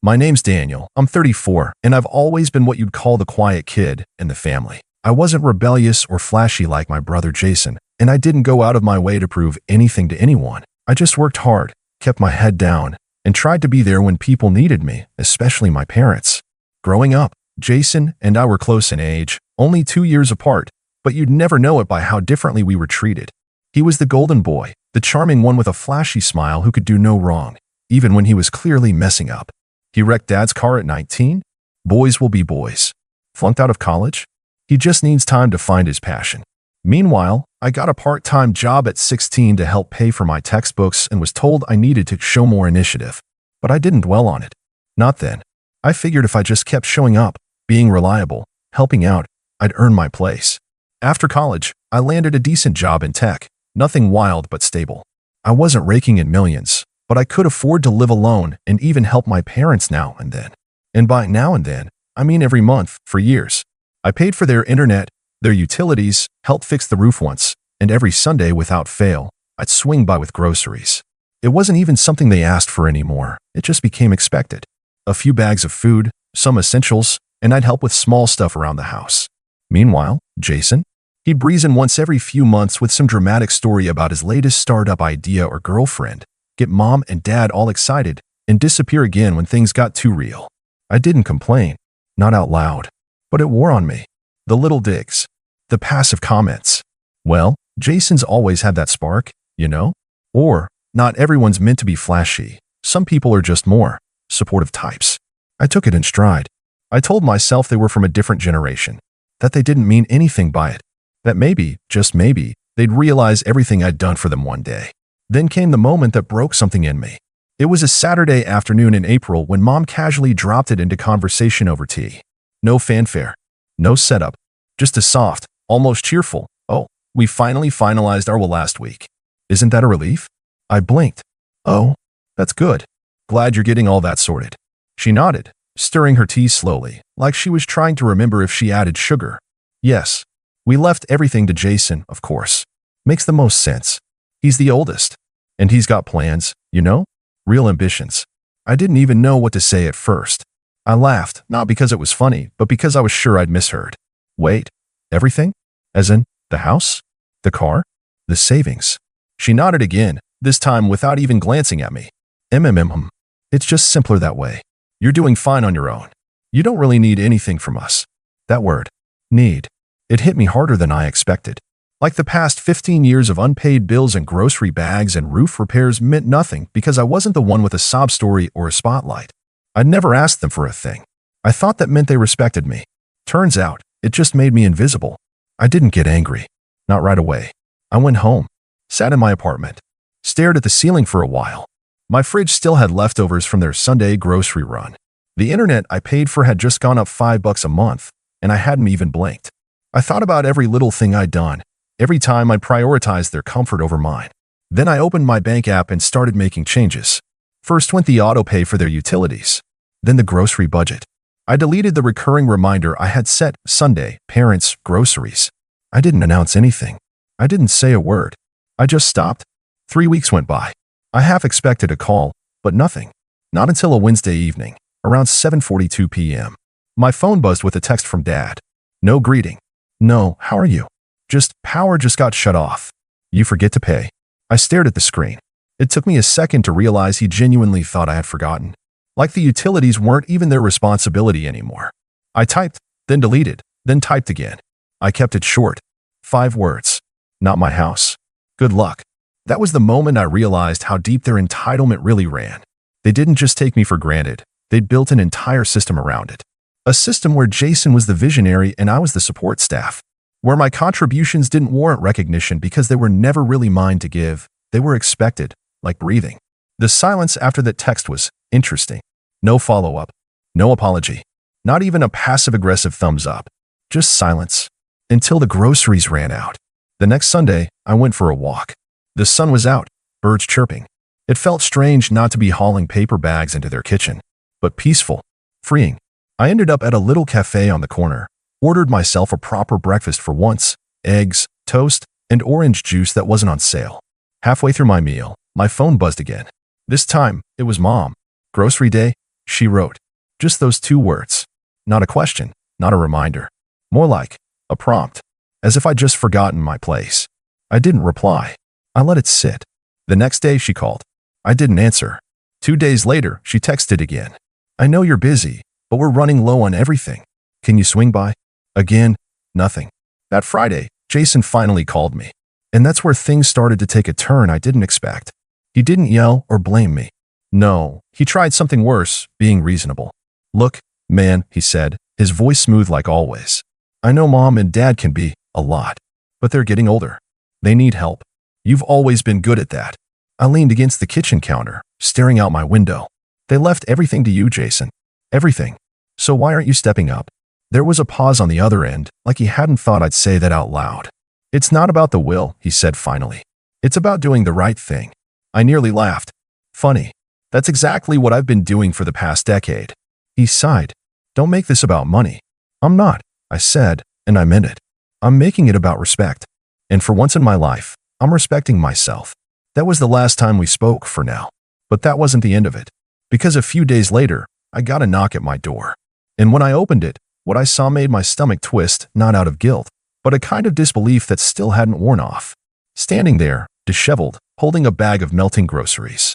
My name's Daniel. I'm 34, and I've always been what you'd call the quiet kid in the family. I wasn't rebellious or flashy like my brother Jason, and I didn't go out of my way to prove anything to anyone. I just worked hard, kept my head down, and tried to be there when people needed me, especially my parents. Growing up, Jason and I were close in age, only 2 years apart, but you'd never know it by how differently we were treated. He was the golden boy, the charming one with a flashy smile who could do no wrong, even when he was clearly messing up. He wrecked Dad's car at 19. Boys will be boys. Flunked out of college? He just needs time to find his passion. Meanwhile, I got a part-time job at 16 to help pay for my textbooks and was told I needed to show more initiative. But I didn't dwell on it. Not then. I figured if I just kept showing up, being reliable, helping out, I'd earn my place. After college, I landed a decent job in tech. Nothing wild but stable. I wasn't raking in millions, but I could afford to live alone and even help my parents now and then. And by now and then, I mean every month for years. I paid for their internet, their utilities, helped fix the roof once, and every Sunday without fail, I'd swing by with groceries. It wasn't even something they asked for anymore. It just became expected. A few bags of food, some essentials, and I'd help with small stuff around the house. Meanwhile, Jason? He'd breeze in once every few months with some dramatic story about his latest startup idea or girlfriend, get mom and dad all excited, and disappear again when things got too real. I didn't complain, not out loud, but it wore on me. The little digs, the passive comments. Well, Jason's always had that spark, you know? Or, not everyone's meant to be flashy. Some people are just more supportive types. I took it in stride. I told myself they were from a different generation, that they didn't mean anything by it, that maybe, just maybe, they'd realize everything I'd done for them one day. Then came the moment that broke something in me. It was a Saturday afternoon in April when Mom casually dropped it into conversation over tea. No fanfare, no setup, just a soft, almost cheerful, "Oh, we finally finalized our will last week. Isn't that a relief?" I blinked. "Oh, that's good. Glad you're getting all that sorted." She nodded, stirring her tea slowly, like she was trying to remember if she added sugar. "Yes. We left everything to Jason, of course. Makes the most sense. He's the oldest. And he's got plans, you know? Real ambitions." I didn't even know what to say at first. I laughed, not because it was funny, but because I was sure I'd misheard. "Wait, everything? As in, the house? The car? The savings?" She nodded again, this time without even glancing at me. It's just simpler that way. You're doing fine on your own. You don't really need anything from us." That word, need. It hit me harder than I expected. Like the past 15 years of unpaid bills and grocery bags and roof repairs meant nothing because I wasn't the one with a sob story or a spotlight. I'd never asked them for a thing. I thought that meant they respected me. Turns out, it just made me invisible. I didn't get angry. Not right away. I went home, sat in my apartment, stared at the ceiling for a while. My fridge still had leftovers from their Sunday grocery run. The internet I paid for had just gone up $5 a month, and I hadn't even blinked. I thought about every little thing I'd done, every time I prioritized their comfort over mine. Then I opened my bank app and started making changes. First went the auto pay for their utilities, then the grocery budget. I deleted the recurring reminder I had set, Sunday, parents, groceries. I didn't announce anything. I didn't say a word. I just stopped. 3 weeks went by. I half expected a call, but nothing. Not until a Wednesday evening, around 7:42 p.m. My phone buzzed with a text from Dad. No greeting. No, how are you? Just, power just got shut off. You forget to pay. I stared at the screen. It took me a second to realize he genuinely thought I had forgotten. Like the utilities weren't even their responsibility anymore. I typed, then deleted, then typed again. I kept it short. 5 words. Not my house. Good luck. That was the moment I realized how deep their entitlement really ran. They didn't just take me for granted. They'd built an entire system around it. A system where Jason was the visionary and I was the support staff. Where my contributions didn't warrant recognition because they were never really mine to give. They were expected, like breathing. The silence after that text was interesting. No follow-up. No apology. Not even a passive-aggressive thumbs up. Just silence. Until the groceries ran out. The next Sunday, I went for a walk. The sun was out, birds chirping. It felt strange not to be hauling paper bags into their kitchen, but peaceful, freeing. I ended up at a little cafe on the corner, ordered myself a proper breakfast for once, eggs, toast, and orange juice that wasn't on sale. Halfway through my meal, my phone buzzed again. This time, it was Mom. "Grocery day?" she wrote. Just those 2 words. Not a question, not a reminder. More like a prompt, as if I'd just forgotten my place. I didn't reply. I let it sit. The next day she called. I didn't answer. 2 days later, she texted again. I know you're busy, but we're running low on everything. Can you swing by? Again, nothing. That Friday, Jason finally called me. And that's where things started to take a turn I didn't expect. He didn't yell or blame me. No, he tried something worse, being reasonable. Look, man, he said, his voice smooth like always. I know mom and dad can be a lot, but they're getting older. They need help. You've always been good at that. I leaned against the kitchen counter, staring out my window. They left everything to you, Jason. Everything. So why aren't you stepping up? There was a pause on the other end, like he hadn't thought I'd say that out loud. It's not about the will, he said finally. It's about doing the right thing. I nearly laughed. Funny. That's exactly what I've been doing for the past decade. He sighed. Don't make this about money. I'm not, I said, and I meant it. I'm making it about respect. And for once in my life, I'm respecting myself. That was the last time we spoke for now. But that wasn't the end of it. Because a few days later, I got a knock at my door. And when I opened it, what I saw made my stomach twist, not out of guilt, but a kind of disbelief that still hadn't worn off. Standing there, disheveled, holding a bag of melting groceries,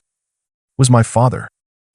was my father.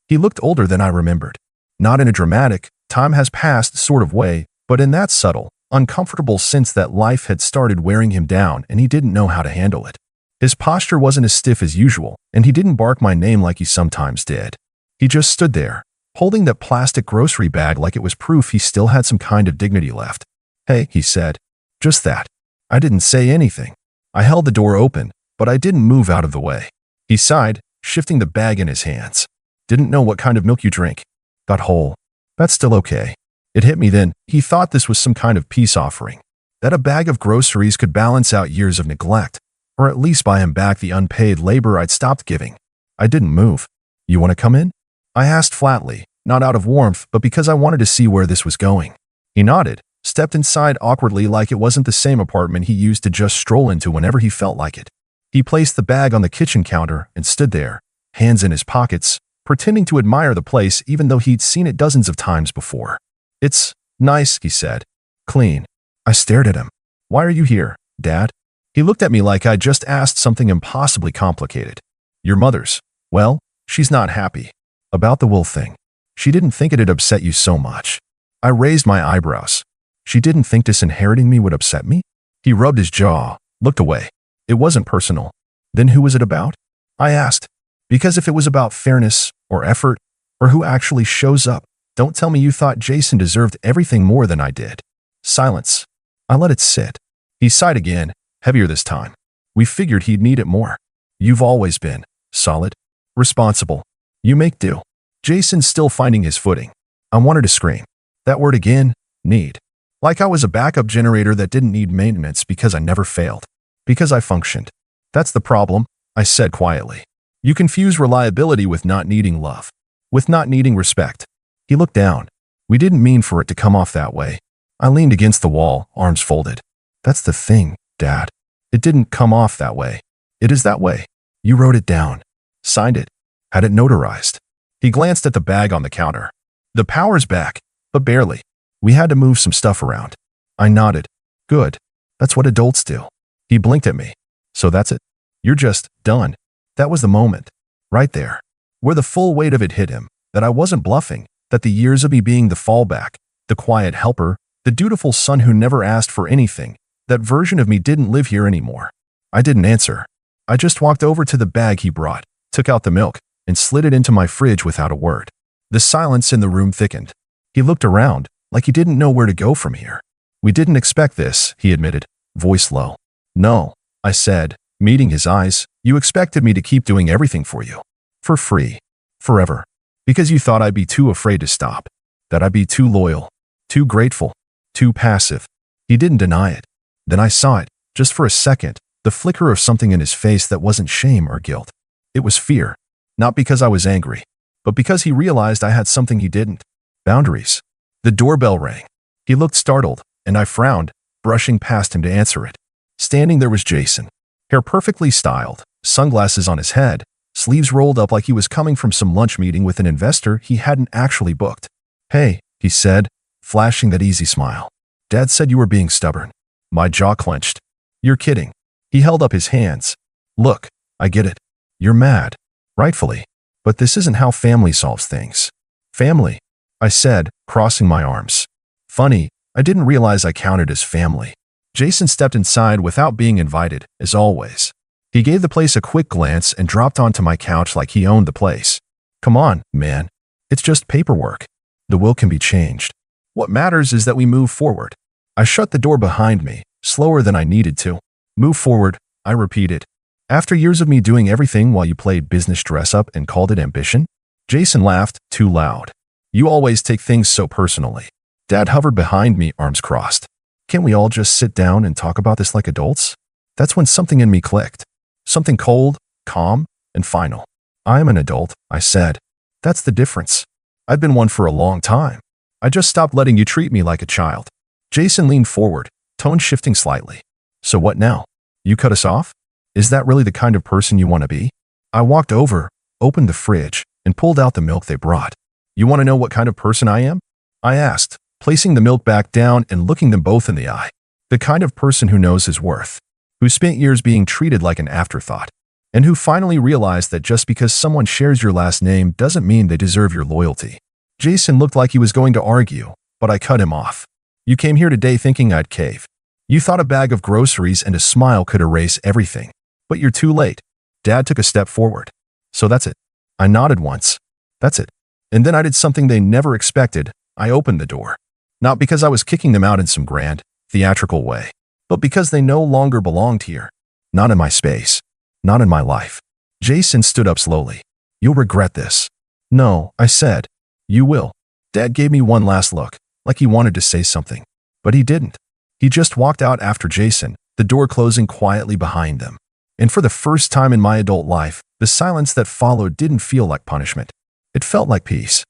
He looked older than I remembered. Not in a dramatic, time has passed sort of way, but in that subtle, uncomfortable sense that life had started wearing him down and he didn't know how to handle it. His posture wasn't as stiff as usual, and he didn't bark my name like he sometimes did. He just stood there, holding that plastic grocery bag like it was proof he still had some kind of dignity left. Hey, he said. Just that. I didn't say anything. I held the door open, but I didn't move out of the way. He sighed, shifting the bag in his hands. Didn't know what kind of milk you drink. Got whole. That's still okay. It hit me then. He thought this was some kind of peace offering. That a bag of groceries could balance out years of neglect, or at least buy him back the unpaid labor I'd stopped giving. I didn't move. You want to come in? I asked flatly, not out of warmth, but because I wanted to see where this was going. He nodded, stepped inside awkwardly like it wasn't the same apartment he used to just stroll into whenever he felt like it. He placed the bag on the kitchen counter and stood there, hands in his pockets, pretending to admire the place even though he'd seen it dozens of times before. It's nice, he said. Clean. I stared at him. Why are you here, Dad? He looked at me like I'd just asked something impossibly complicated. Your mother's. Well, she's not happy. About the will thing. She didn't think it'd upset you so much. I raised my eyebrows. She didn't think disinheriting me would upset me? He rubbed his jaw, looked away. It wasn't personal. Then who was it about? I asked. Because if it was about fairness, or effort, or who actually shows up, don't tell me you thought Jason deserved everything more than I did. Silence. I let it sit. He sighed again, heavier this time. We figured he'd need it more. You've always been solid, responsible. You make do. Jason's still finding his footing. I wanted to scream. That word again, need. Like I was a backup generator that didn't need maintenance because I never failed. Because I functioned. That's the problem, I said quietly. You confuse reliability with not needing love. With not needing respect. He looked down. We didn't mean for it to come off that way. I leaned against the wall, arms folded. That's the thing, Dad. It didn't come off that way. It is that way. You wrote it down. Signed it. Had it notarized. He glanced at the bag on the counter. The power's back, but barely. We had to move some stuff around. I nodded. Good. That's what adults do. He blinked at me. So that's it. You're just done. That was the moment. Right there. Where the full weight of it hit him. That I wasn't bluffing. That the years of me being the fallback, the quiet helper, the dutiful son who never asked for anything, that version of me didn't live here anymore. I didn't answer. I just walked over to the bag he brought, took out the milk, and slid it into my fridge without a word. The silence in the room thickened. He looked around, like he didn't know where to go from here. We didn't expect this, he admitted, voice low. No, I said, meeting his eyes, you expected me to keep doing everything for you. For free. Forever. Because you thought I'd be too afraid to stop. That I'd be too loyal. Too grateful. Too passive. He didn't deny it. Then I saw it, just for a second, the flicker of something in his face that wasn't shame or guilt. It was fear. Not because I was angry, but because he realized I had something he didn't. Boundaries. The doorbell rang. He looked startled, and I frowned, brushing past him to answer it. Standing there was Jason. Hair perfectly styled, sunglasses on his head, sleeves rolled up like he was coming from some lunch meeting with an investor he hadn't actually booked. "Hey," he said, flashing that easy smile. "Dad said you were being stubborn." My jaw clenched. "You're kidding." He held up his hands. "Look, I get it. You're mad. Rightfully. But this isn't how family solves things." "Family," I said, crossing my arms. Funny, I didn't realize I counted as family. Jason stepped inside without being invited, as always. He gave the place a quick glance and dropped onto my couch like he owned the place. "Come on, man. It's just paperwork. The will can be changed. What matters is that we move forward." I shut the door behind me, slower than I needed to. "Move forward," I repeated. "After years of me doing everything while you played business dress-up and called it ambition?" Jason laughed, too loud. "You always take things so personally." Dad hovered behind me, arms crossed. "Can't we all just sit down and talk about this like adults?" That's when something in me clicked. Something cold, calm, and final. "I am an adult," I said. "That's the difference. I've been one for a long time. I just stopped letting you treat me like a child." Jason leaned forward, tone shifting slightly. "So what now? You cut us off? Is that really the kind of person you want to be?" I walked over, opened the fridge, and pulled out the milk they brought. "You want to know what kind of person I am?" I asked, placing the milk back down and looking them both in the eye. "The kind of person who knows his worth, who spent years being treated like an afterthought, and who finally realized that just because someone shares your last name doesn't mean they deserve your loyalty." Jason looked like he was going to argue, but I cut him off. "You came here today thinking I'd cave. You thought a bag of groceries and a smile could erase everything. But you're too late." Dad took a step forward. "So that's it." I nodded once. "That's it." And then I did something they never expected. I opened the door. Not because I was kicking them out in some grand, theatrical way, but because they no longer belonged here. Not in my space. Not in my life. Jason stood up slowly. "You'll regret this." "No," I said. "You will." Dad gave me one last look, like he wanted to say something. But he didn't. He just walked out after Jason, the door closing quietly behind them. And for the first time in my adult life, the silence that followed didn't feel like punishment. It felt like peace.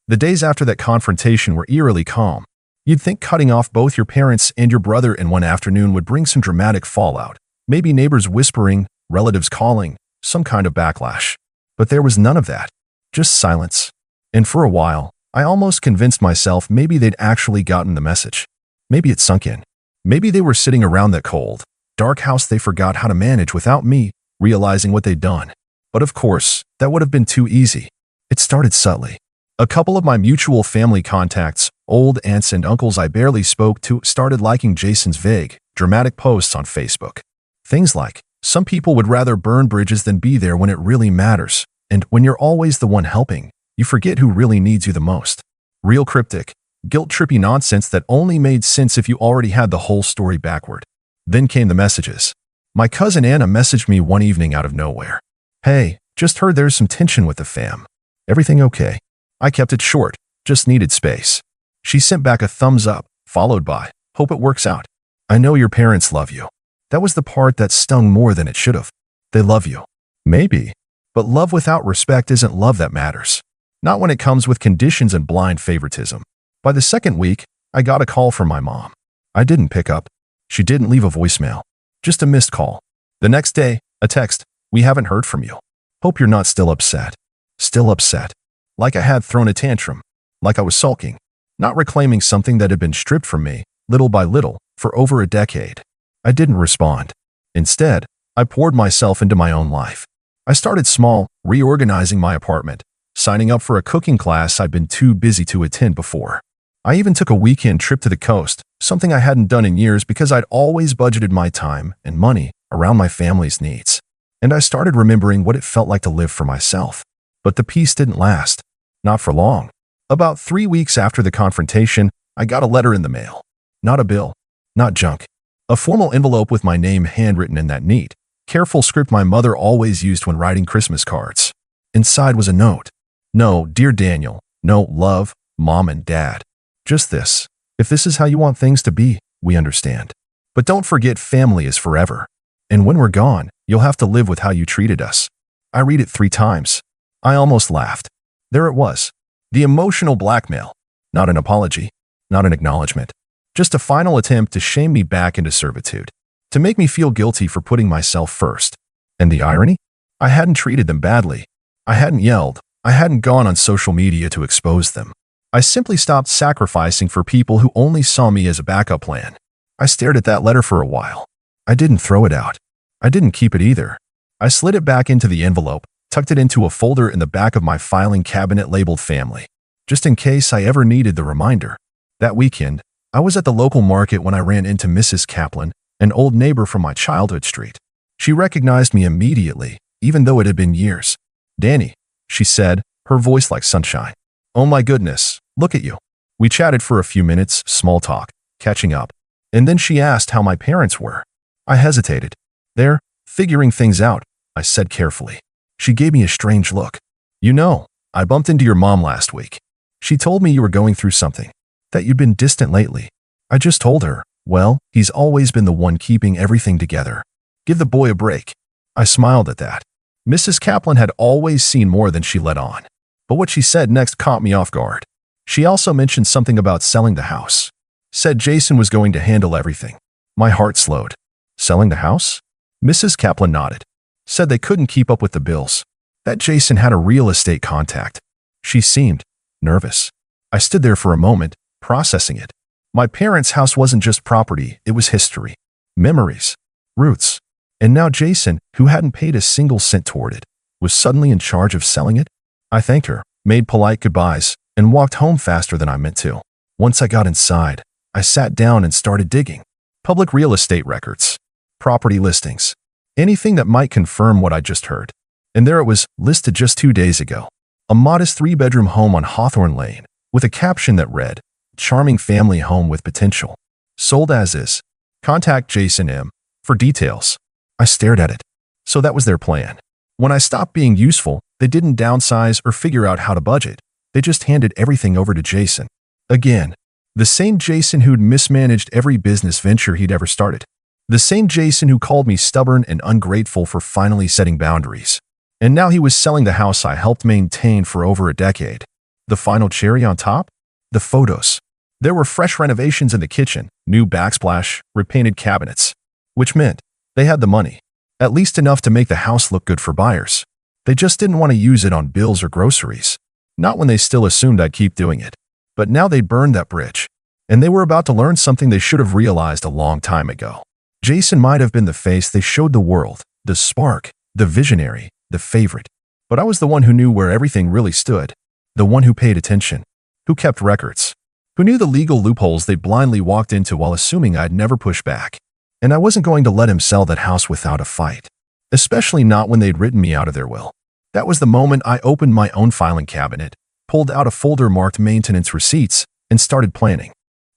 The days after that confrontation were eerily calm. You'd think cutting off both your parents and your brother in one afternoon would bring some dramatic fallout. Maybe neighbors whispering, relatives calling, some kind of backlash. But there was none of that. Just silence. And for a while, I almost convinced myself maybe they'd actually gotten the message. Maybe it sunk in. Maybe they were sitting around that cold, dark house they forgot how to manage without me realizing what they'd done. But of course, that would have been too easy. It started subtly. A couple of my mutual family contacts, old aunts and uncles I barely spoke to, started liking Jason's vague, dramatic posts on Facebook. Things like, "Some people would rather burn bridges than be there when it really matters," and "When you're always the one helping, you forget who really needs you the most." Real cryptic, guilt-trippy nonsense that only made sense if you already had the whole story backward. Then came the messages. My cousin Anna messaged me one evening out of nowhere. "Hey, just heard there's some tension with the fam. Everything okay?" I kept it short, just needed space. She sent back a thumbs up, followed by, "Hope it works out. I know your parents love you." That was the part that stung more than it should have. They love you. Maybe. But love without respect isn't love that matters. Not when it comes with conditions and blind favoritism. By the second week, I got a call from my mom. I didn't pick up. She didn't leave a voicemail. Just a missed call. The next day, a text, "We haven't heard from you. Hope you're not still upset." Still upset. Like I had thrown a tantrum. Like I was sulking. Not reclaiming something that had been stripped from me, little by little, for over a decade. I didn't respond. Instead, I poured myself into my own life. I started small, reorganizing my apartment, signing up for a cooking class I'd been too busy to attend before. I even took a weekend trip to the coast, something I hadn't done in years because I'd always budgeted my time and money around my family's needs. And I started remembering what it felt like to live for myself. But the peace didn't last. Not for long. About 3 weeks after the confrontation, I got a letter in the mail. Not a bill. Not junk. A formal envelope with my name handwritten in that neat, careful script my mother always used when writing Christmas cards. Inside was a note. "No, dear Daniel. No, love, Mom and Dad. Just this. If this is how you want things to be, we understand. But don't forget family is forever. And when we're gone, you'll have to live with how you treated us." I read it 3 times. I almost laughed. There it was. The emotional blackmail. Not an apology. Not an acknowledgement. Just a final attempt to shame me back into servitude. To make me feel guilty for putting myself first. And the irony? I hadn't treated them badly. I hadn't yelled. I hadn't gone on social media to expose them. I simply stopped sacrificing for people who only saw me as a backup plan. I stared at that letter for a while. I didn't throw it out. I didn't keep it either. I slid it back into the envelope, tucked it into a folder in the back of my filing cabinet labeled family, just in case I ever needed the reminder. That weekend, I was at the local market when I ran into Mrs. Kaplan, an old neighbor from my childhood street. She recognized me immediately, even though it had been years. "Danny," she said, her voice like sunshine. "Oh my goodness, look at you." We chatted for a few minutes, small talk, catching up. And then she asked how my parents were. I hesitated. "They're figuring things out," I said carefully. She gave me a strange look. "You know, I bumped into your mom last week. She told me you were going through something, that you'd been distant lately." I just told her, "Well, he's always been the one keeping everything together. Give the boy a break." I smiled at that. Mrs. Kaplan had always seen more than she let on. But what she said next caught me off guard. She also mentioned something about selling the house. Said Jason was going to handle everything. My heart slowed. Selling the house? Mrs. Kaplan nodded. Said they couldn't keep up with the bills. That Jason had a real estate contact. She seemed nervous. I stood there for a moment, processing it. My parents' house wasn't just property, it was history, memories, roots. And now Jason, who hadn't paid a single cent toward it, was suddenly in charge of selling it? I thanked her, made polite goodbyes, and walked home faster than I meant to. Once I got inside, I sat down and started digging. Public real estate records, property listings, anything that might confirm what I just heard. And there it was, listed just 2 days ago. A modest 3-bedroom home on Hawthorne Lane, with a caption that read, "Charming family home with potential. Sold as is. Contact Jason M. for details." I stared at it. So that was their plan. When I stopped being useful, they didn't downsize or figure out how to budget. They just handed everything over to Jason. Again, the same Jason who'd mismanaged every business venture he'd ever started. The same Jason who called me stubborn and ungrateful for finally setting boundaries. And now he was selling the house I helped maintain for over a decade. The final cherry on top? The photos. There were fresh renovations in the kitchen, new backsplash, repainted cabinets. Which meant they had the money. At least enough to make the house look good for buyers. They just didn't want to use it on bills or groceries. Not when they still assumed I'd keep doing it. But now they'd burned that bridge. And they were about to learn something they should have realized a long time ago. Jason might have been the face they showed the world, the spark, the visionary, the favorite. But I was the one who knew where everything really stood. The one who paid attention. Who kept records. Who knew the legal loopholes they'd blindly walked into while assuming I'd never push back. And I wasn't going to let him sell that house without a fight. Especially not when they'd written me out of their will. That was the moment I opened my own filing cabinet, pulled out a folder marked maintenance receipts, and started planning.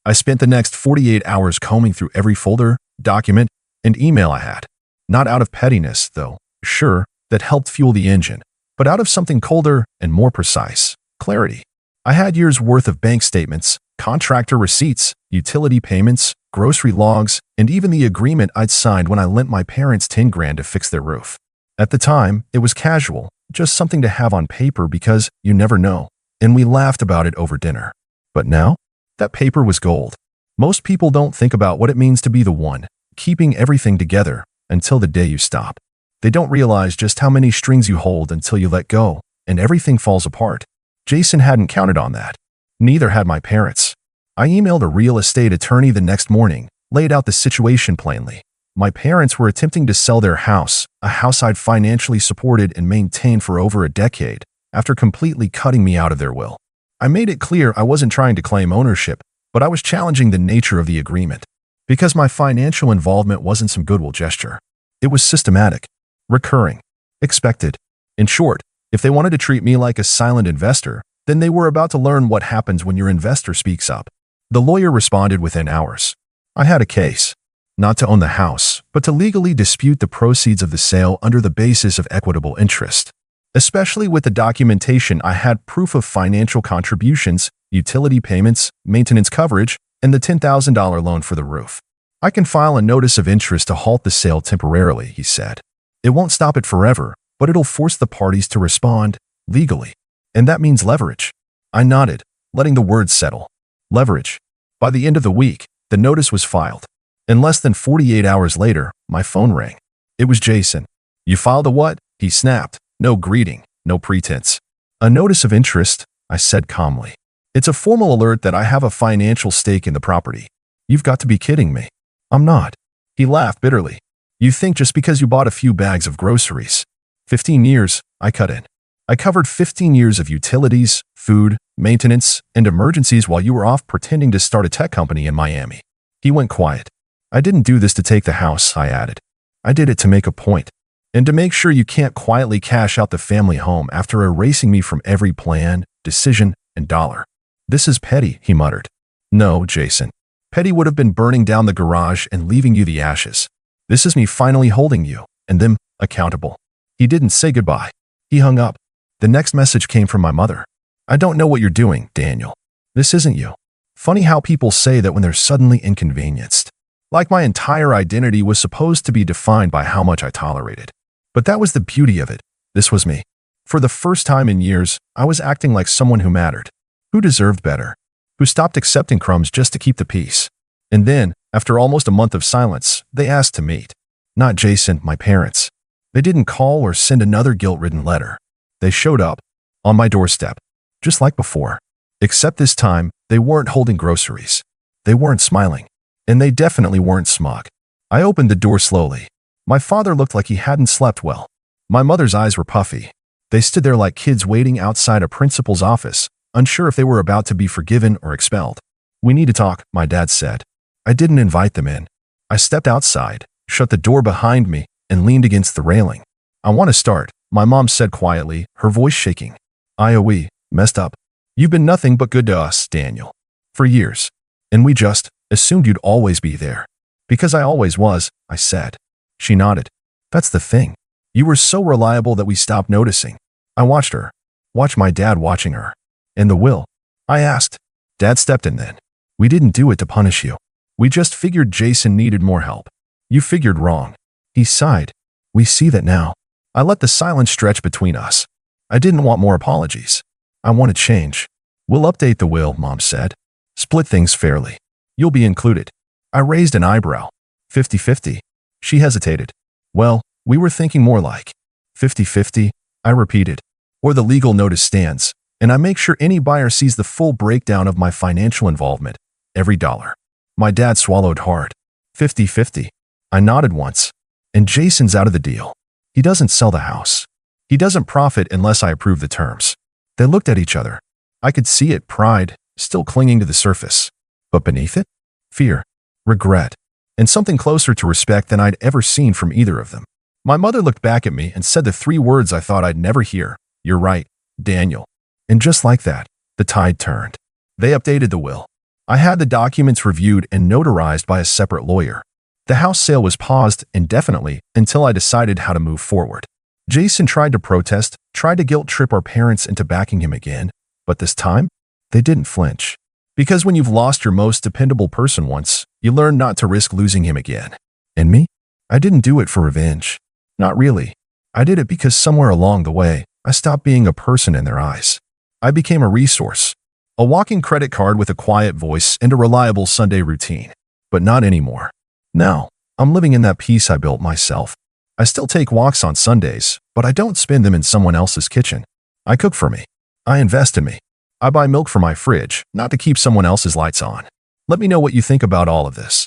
I spent the next 48 hours combing through every folder, document, and email I had. Not out of pettiness, though, sure, that helped fuel the engine, but out of something colder and more precise, clarity. I had years' worth of bank statements, contractor receipts, utility payments, grocery logs, and even the agreement I'd signed when I lent my parents $10,000 to fix their roof. At the time, it was casual, just something to have on paper because you never know, and we laughed about it over dinner. But now, that paper was gold. Most people don't think about what it means to be the one, keeping everything together, until the day you stop. They don't realize just how many strings you hold until you let go, and everything falls apart. Jason hadn't counted on that. Neither had my parents. I emailed a real estate attorney the next morning, laid out the situation plainly. My parents were attempting to sell their house, a house I'd financially supported and maintained for over a decade, after completely cutting me out of their will. I made it clear I wasn't trying to claim ownership, but I was challenging the nature of the agreement. Because my financial involvement wasn't some goodwill gesture. It was systematic, recurring, expected. In short, if they wanted to treat me like a silent investor, then they were about to learn what happens when your investor speaks up. The lawyer responded within hours. I had a case. Not to own the house, but to legally dispute the proceeds of the sale under the basis of equitable interest. Especially with the documentation, I had proof of financial contributions, utility payments, maintenance coverage, and the $10,000 loan for the roof. I can file a notice of interest to halt the sale temporarily, he said. It won't stop it forever, but it'll force the parties to respond, legally. And that means leverage. I nodded, letting the words settle. Leverage. By the end of the week, the notice was filed. And less than 48 hours later, my phone rang. It was Jason. "You filed a what?" He snapped. No greeting, no pretense. A notice of interest, I said calmly. It's a formal alert that I have a financial stake in the property. You've got to be kidding me. I'm not. He laughed bitterly. You think just because you bought a few bags of groceries. 15 years, I cut in. I covered 15 years of utilities, food, maintenance, and emergencies while you were off pretending to start a tech company in Miami. He went quiet. I didn't do this to take the house, I added. I did it to make a point, and to make sure you can't quietly cash out the family home after erasing me from every plan, decision, and dollar. This is petty, he muttered. No, Jason. Petty would have been burning down the garage and leaving you the ashes. This is me finally holding you, and them, accountable. He didn't say goodbye. He hung up. The next message came from my mother. I don't know what you're doing, Daniel. This isn't you. Funny how people say that when they're suddenly inconvenienced. Like my entire identity was supposed to be defined by how much I tolerated. But that was the beauty of it. This was me. For the first time in years, I was acting like someone who mattered, who deserved better, who stopped accepting crumbs just to keep the peace. And then, after almost a month of silence, they asked to meet. Not Jason, my parents. They didn't call or send another guilt-ridden letter. They showed up, on my doorstep, just like before. Except this time, they weren't holding groceries. They weren't smiling. And they definitely weren't smug. I opened the door slowly. My father looked like he hadn't slept well. My mother's eyes were puffy. They stood there like kids waiting outside a principal's office, unsure if they were about to be forgiven or expelled. We need to talk, my dad said. I didn't invite them in. I stepped outside, shut the door behind me, and leaned against the railing. I want to start, my mom said quietly, her voice shaking. We messed up. You've been nothing but good to us, Daniel. For years. And we just assumed you'd always be there. Because I always was, I said. She nodded. That's the thing. You were so reliable that we stopped noticing. I watched her. Watched my dad watching her. And the will? I asked. Dad stepped in then. We didn't do it to punish you. We just figured Jason needed more help. You figured wrong. He sighed. We see that now. I let the silence stretch between us. I didn't want more apologies. I wanted change. We'll update the will, Mom said. Split things fairly. You'll be included. I raised an eyebrow. 50-50. She hesitated. Well, we were thinking more like 50-50, I repeated. Or the legal notice stands, and I make sure any buyer sees the full breakdown of my financial involvement, every dollar. My dad swallowed hard. 50-50. I nodded once. And Jason's out of the deal. He doesn't sell the house. He doesn't profit unless I approve the terms. They looked at each other. I could see it, pride, still clinging to the surface. But beneath it? Fear, regret, and something closer to respect than I'd ever seen from either of them. My mother looked back at me and said the three words I thought I'd never hear. You're right, Daniel. And just like that, the tide turned. They updated the will. I had the documents reviewed and notarized by a separate lawyer. The house sale was paused indefinitely until I decided how to move forward. Jason tried to protest, tried to guilt-trip our parents into backing him again, but this time, they didn't flinch. Because when you've lost your most dependable person once, you learn not to risk losing him again. And me? I didn't do it for revenge. Not really. I did it because somewhere along the way, I stopped being a person in their eyes. I became a resource. A walking credit card with a quiet voice and a reliable Sunday routine. But not anymore. Now, I'm living in that peace I built myself. I still take walks on Sundays, but I don't spend them in someone else's kitchen. I cook for me. I invest in me. I buy milk for my fridge, not to keep someone else's lights on. Let me know what you think about all of this.